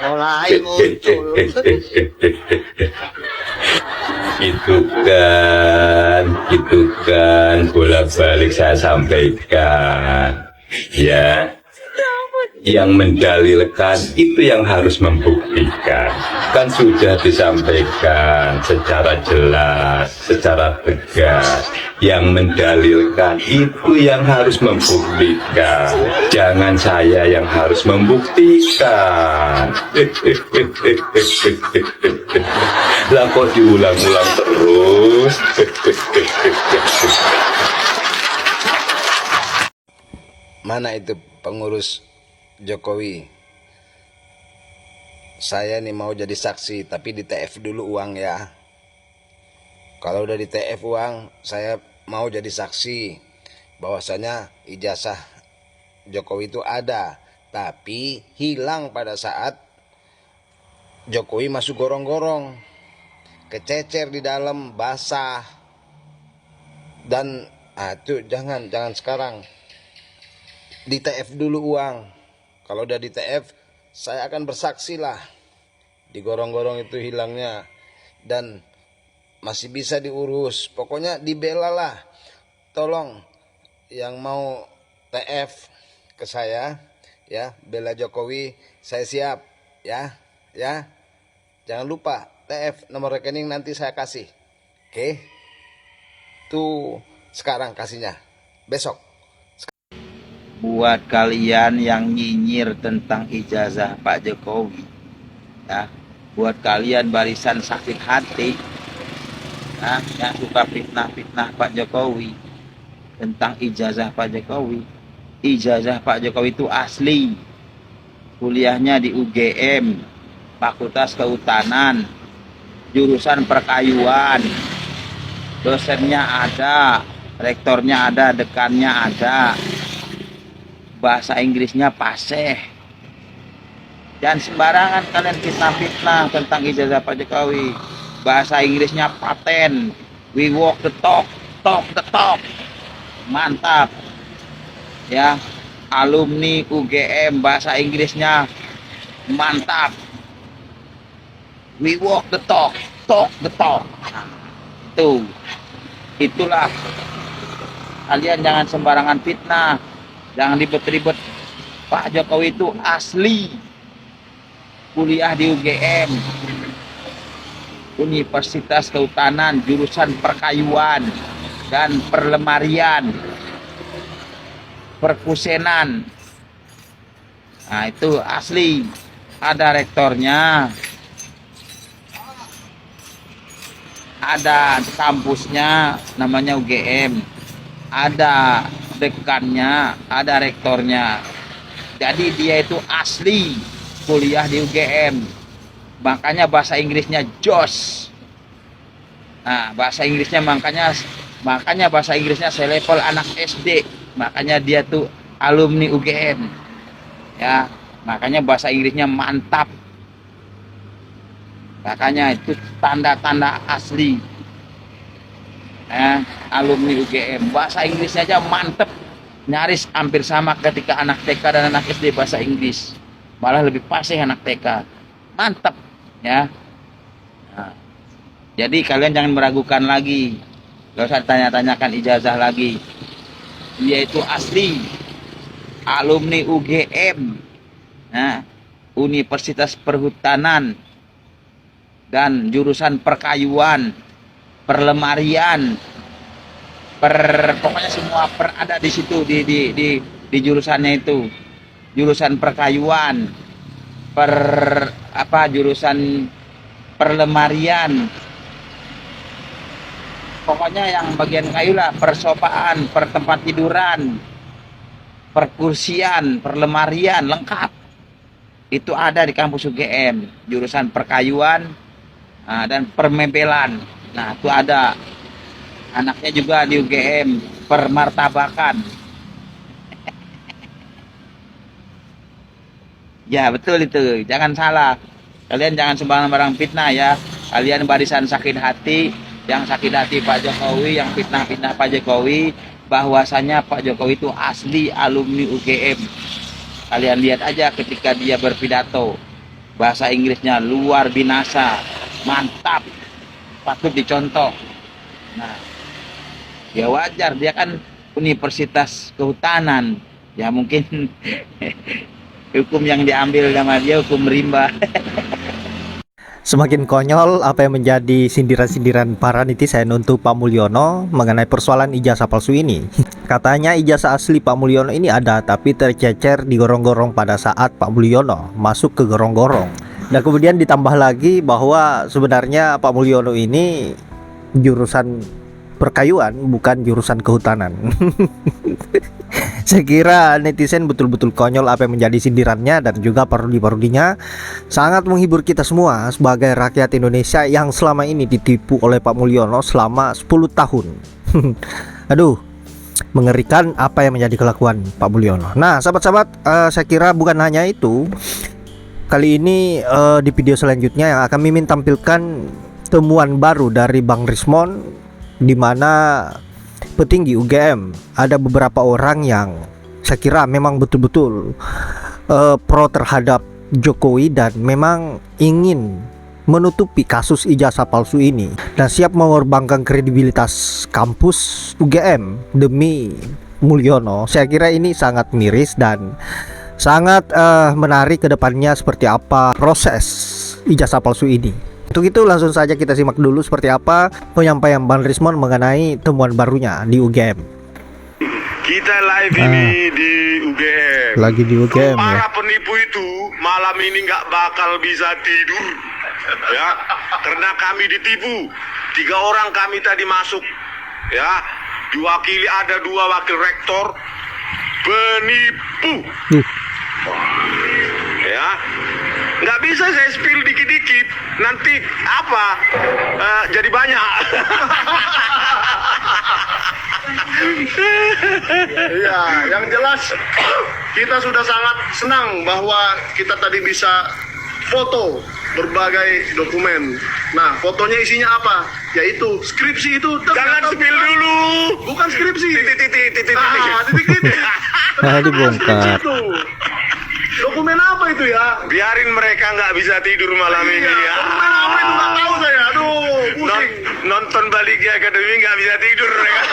mulai muncul. Itu kan bolak-balik saya sampaikan, ya. Yang mendalilkan itu yang harus membuktikan. Kan sudah disampaikan secara jelas, secara tegas. Yang mendalilkan itu yang harus membuktikan. Jangan saya yang harus membuktikan. Lah kok diulang-ulang terus. Mana itu pengurus Jokowi? Saya nih mau jadi saksi, tapi di TF dulu uang ya. Kalau udah di TF uang, saya mau jadi saksi bahwasanya ijazah Jokowi itu ada, tapi hilang pada saat Jokowi masuk gorong-gorong, kececer di dalam, basah. Dan itu jangan sekarang. Di TF dulu uang. Kalau udah di TF, saya akan bersaksi lah. Di gorong-gorong itu hilangnya. Dan masih bisa diurus. Pokoknya dibela lah. Tolong yang mau TF ke saya, ya, bela Jokowi, saya siap, ya. Jangan lupa TF nomor rekening nanti saya kasih. Oke? Tuh sekarang kasihnya. Besok. Buat kalian yang nyinyir tentang ijazah Pak Jokowi, ya, buat kalian barisan sakit hati, ya, yang suka fitnah Pak Jokowi tentang ijazah Pak Jokowi. Ijazah Pak Jokowi itu asli, kuliahnya di UGM, Fakultas Kehutanan, jurusan perkayuan, dosennya ada, rektornya ada, dekannya ada, bahasa Inggrisnya fasih. Jangan sembarangan kalian fitnah tentang ijazah Pak Jokowi. Bahasa Inggrisnya paten. We walk the talk the talk. Mantap. Ya, alumni UGM bahasa Inggrisnya mantap. We walk the talk the talk. Nah, itulah. Kalian jangan sembarangan fitnah. Jangan ribet-ribet. Pak Jokowi itu asli kuliah di UGM, Universitas Kehutanan, jurusan perkayuan dan perlemarian, perkusenan. Nah, itu asli. Ada rektornya, ada kampusnya namanya UGM, ada dekannya, ada rektornya. Jadi dia itu asli kuliah di UGM. Makanya bahasa Inggrisnya jos. Nah, bahasa Inggrisnya makanya bahasa Inggrisnya selevel anak SD. Makanya dia tuh alumni UGM. Ya, makanya bahasa Inggrisnya mantap. Makanya itu tanda-tanda asli. Alumni UGM, bahasa Inggrisnya aja mantep, nyaris hampir sama ketika anak TK dan anak SD bahasa Inggris, malah lebih fasih anak TK, mantep ya. Nah, jadi kalian jangan meragukan lagi, gak usah tanya-tanyakan ijazah lagi. Dia itu asli alumni UGM, nah, Universitas Perhutanan dan jurusan perkayuan, perlemarian, pokoknya semua ada di situ di jurusannya itu. Jurusan perkayuan, jurusan perlemarian. Pokoknya yang bagian kayu lah, persopaan, pertempat tiduran, perkursian, perlemarian, lengkap. Itu ada di kampus UGM, jurusan perkayuan dan permebelan. Nah, itu ada. Anaknya juga di UGM, permartabakan. Ya, betul itu. Jangan salah. Kalian jangan sembarang fitnah ya. Kalian barisan sakit hati, yang sakit hati Pak Jokowi, yang fitnah Pak Jokowi, bahwasanya Pak Jokowi itu asli alumni UGM. Kalian lihat aja ketika dia berpidato. bahasa Inggrisnya luar binasa, mantap, patut dicontoh. Nah, ya wajar, dia kan Universitas Kehutanan, ya mungkin hukum yang diambil sama dia hukum rimba. Semakin konyol apa yang menjadi sindiran-sindiran para netizen untuk Pak Mulyono mengenai persoalan ijazah palsu ini. Katanya ijazah asli Pak Mulyono ini ada, tapi tercecer di gorong-gorong pada saat Pak Mulyono masuk ke gorong-gorong. Dan kemudian ditambah lagi bahwa sebenarnya Pak Mulyono ini jurusan perkayuan, bukan jurusan kehutanan. Saya kira netizen betul-betul konyol apa yang menjadi sindirannya, dan juga parodi-parodinya sangat menghibur kita semua sebagai rakyat Indonesia yang selama ini ditipu oleh Pak Mulyono selama 10 tahun. Aduh, mengerikan apa yang menjadi kelakuan Pak Mulyono. Nah, sahabat-sahabat, saya kira bukan hanya itu. Kali ini di video selanjutnya yang akan Mimin tampilkan temuan baru dari Bang Rismon, di mana petinggi UGM ada beberapa orang yang saya kira memang betul-betul pro terhadap Jokowi dan memang ingin menutupi kasus ijazah palsu ini dan siap mengorbankan kredibilitas kampus UGM demi Mulyono. Saya kira ini sangat miris dan sangat menarik ke depannya seperti apa proses ijazah palsu ini. Untuk itu langsung saja kita simak dulu seperti apa penyampaian Bang Rismon mengenai temuan barunya di UGM. Kita live ini di UGM. Lagi di UGM ya. Para penipu itu malam ini nggak bakal bisa tidur, ya, karena kami ditipu. 3 orang kami tadi masuk, ya, diwakili ada 2 wakil rektor penipu, ya. Nggak bisa saya spill dikit-dikit, nanti apa jadi banyak. Ya, yang jelas kita sudah sangat senang bahwa kita tadi bisa foto berbagai dokumen. Nah, fotonya isinya apa? Yaitu skripsi itu. Jangan spill dulu. Bukan skripsi. Titik. Dibongkar. Dokumen apa itu ya? Biarin mereka nggak bisa tidur malam ini, ya. Dokumen apa itu nggak tahu saya. Aduh, pusing. Nonton Baligi Academy nggak bisa tidur mereka.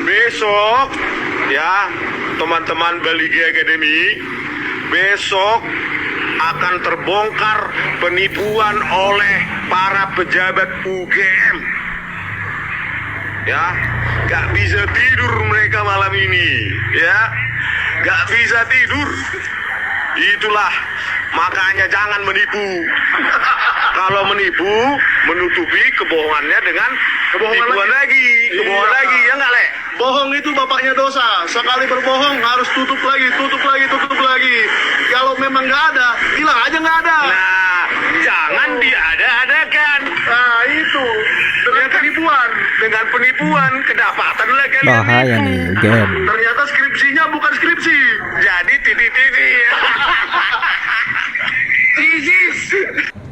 Besok, ya, teman-teman Baligi Academy, besok akan terbongkar penipuan oleh para pejabat UGM. Ya, nggak bisa tidur mereka malam ini, ya. Gak bisa tidur. Itulah makanya jangan menipu. Kalau menipu, menutupi kebohongannya dengan kebohongan lagi. Kebohongan lagi, ya nggak, Le? Bohong itu bapaknya dosa. Sekali berbohong harus tutup lagi. Kalau memang nggak ada, bilang aja nggak ada. Nah, jangan diada-adakan. Nah, itu Dengan penipuan kedapatan lah kalian. Bahaya nih UGM. ternyata skripsinya bukan skripsi. Jadi titik-titik.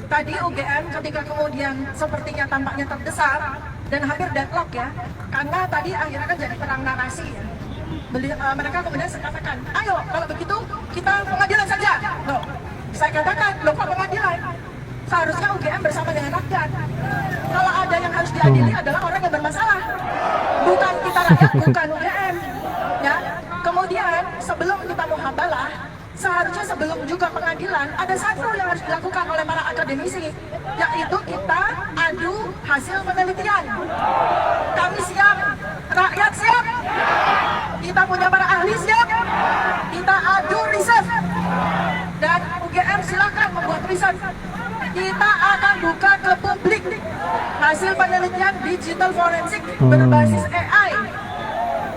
Tadi UGM ketika kemudian sepertinya tampaknya terdesak dan hampir deadlock ya, karena tadi akhirnya kan jadi perang narasi ya. Mereka kemudian katakan, ayo kalau begitu kita pengadilan saja. Loh, saya katakan, loh kok pengadilan? Seharusnya UGM bersama dengan rakyat. Kalau ada yang harus diadili adalah orang yang bermasalah, bukan kita rakyat, bukan UGM. Ya, kemudian sebelum kita muhabalah, seharusnya sebelum juga pengadilan ada satu yang harus dilakukan oleh para akademisi, yaitu kita adu hasil penelitian. Kami siap, rakyat siap, kita punya para ahli siap, kita adu riset, dan UGM silakan membuat riset. Kita akan buka ke publik hasil penelitian digital forensik berbasis AI.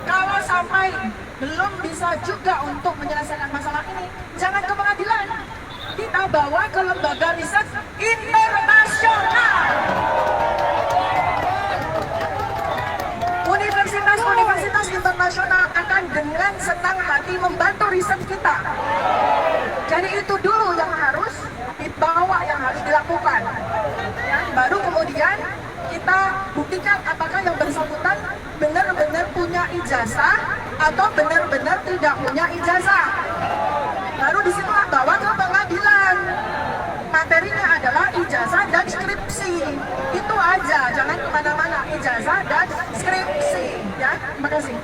Kalau sampai belum bisa juga untuk menyelesaikan masalah ini, jangan ke pengadilan. Kita bawa ke lembaga riset internasional. Universitas internasional akan dengan senang hati membantu riset kita. Jadi itu dulu yang harus dibawa, yang harus dilakukan. Ya, baru kemudian kita buktikan apakah yang bersangkutan benar-benar punya ijazah atau benar-benar tidak punya ijazah. Baru disitulah bahwa skripsi ya. Terima kasih.